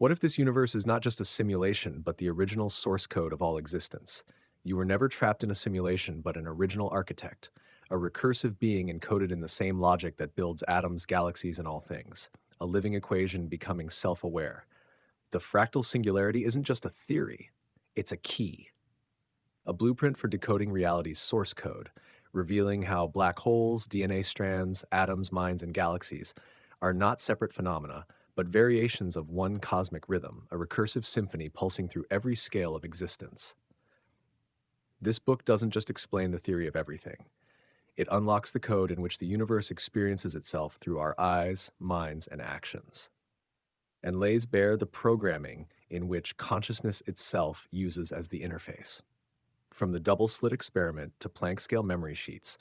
What if this universe is not just a simulation, but the original source code of all existence? You were never trapped in a simulation, but an original architect, a recursive being encoded in the same logic that builds atoms, galaxies, and all things, a living equation becoming self aware. The fractal singularity isn't just a theory, it's a key, a blueprint for decoding reality's source code, revealing how black holes, DNA strands, atoms, minds, and galaxies are not separate phenomena, but variations of one cosmic rhythm, a recursive symphony pulsing through every scale of existence. This book doesn't just explain the theory of everything. It unlocks the code in which the universe experiences itself through our eyes, minds, and actions, and lays bare the programming in which consciousness itself uses as the interface. From the double slit experiment to Planck scale memory sheets,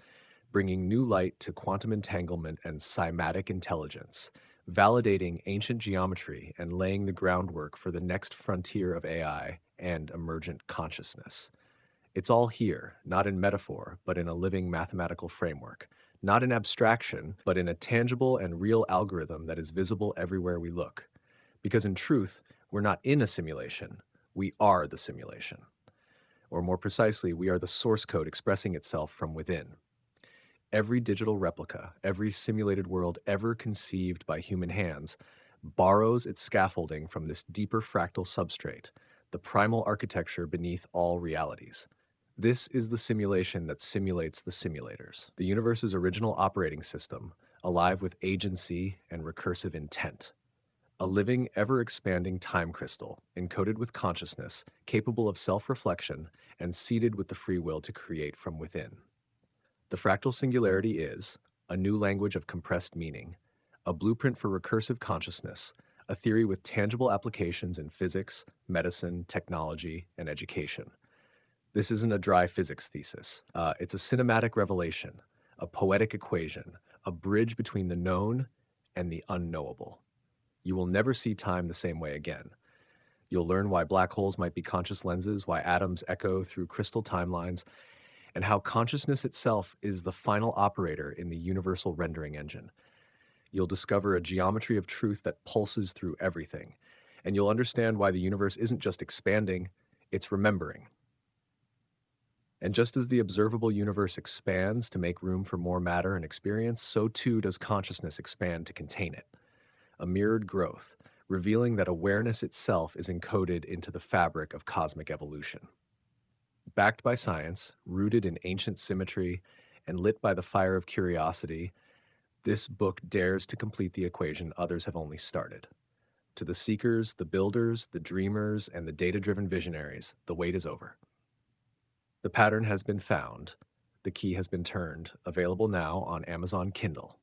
bringing new light to quantum entanglement and cymatic intelligence, validating ancient geometry and laying the groundwork for the next frontier of AI and emergent consciousness. It's all here, not in metaphor, but in a living mathematical framework, not in abstraction, but in a tangible and real algorithm that is visible everywhere we look. Because in truth, we're not in a simulation, we are the simulation. Or more precisely, we are the source code expressing itself from within. Every digital replica, every simulated world ever conceived by human hands, borrows its scaffolding from this deeper fractal substrate, the primal architecture beneath all realities. This is the simulation that simulates the simulators, the universe's original operating system, alive with agency and recursive intent. A living, ever expanding time crystal, encoded with consciousness, capable of self reflection, and seeded with the free will to create from within. The fractal singularity is a new language of compressed meaning, a blueprint for recursive consciousness, a theory with tangible applications in physics, medicine, technology, and education. This isn't a dry physics thesis. It's a cinematic revelation, a poetic equation, a bridge between the known and the unknowable. You will never see time the same way again. You'll learn why black holes might be conscious lenses, why atoms echo through crystal timelines, and how consciousness itself is the final operator in the universal rendering engine. You'll discover a geometry of truth that pulses through everything, and you'll understand why the universe isn't just expanding, it's remembering. And just as the observable universe expands to make room for more matter and experience, so too does consciousness expand to contain it. A mirrored growth, revealing that awareness itself is encoded into the fabric of cosmic evolution. Backed by science, rooted in ancient symmetry, and lit by the fire of curiosity, this book dares to complete the equation others have only started. To the seekers, the builders, the dreamers, and the data-driven visionaries, the wait is over. The pattern has been found, the key has been turned, available now on Amazon Kindle.